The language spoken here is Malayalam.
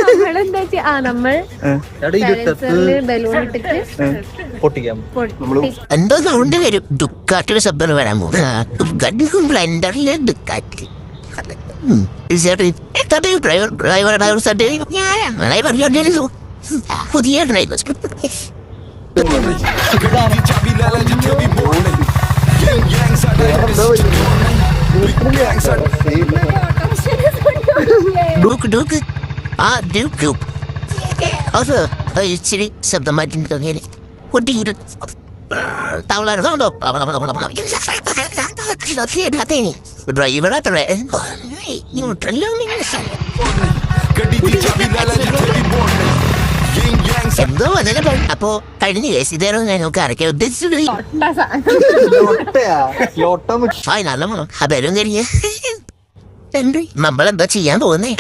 നമ്മളെന്താ വെച്ചാ നമ്മൾ ബലൂൺ ഇട്ടിട്ട് എന്തോ സൗണ്ട് വരും. ഡുക്കാറ്റിയുടെ ശബ്ദം വരാൻ പോകും. ബ്ലെൻഡറിലെ ഡുക്കാറ്റി പുതിയ ഡ്രൈവർ ഡൂക്ക് ആ ഡ്യൂക്ക് അത് ഇച്ചിരി ശബ്ദം മാറ്റി തുടങ്ങിയത് പൊട്ടിയിട്ട് ഡ്രൈവർ അത്ര എന്തോ അതിനെ അപ്പോ കഴിഞ്ഞ കേസ് ഇതേരോ ഞങ്ങൾക്ക് അരക്കാൻ ഉദ്ദേശിച്ചത് ഫൈനല്ലോ ആ പേരും കരിഞ്ഞ് നമ്മളെന്താ ചെയ്യാൻ പോകുന്നേ.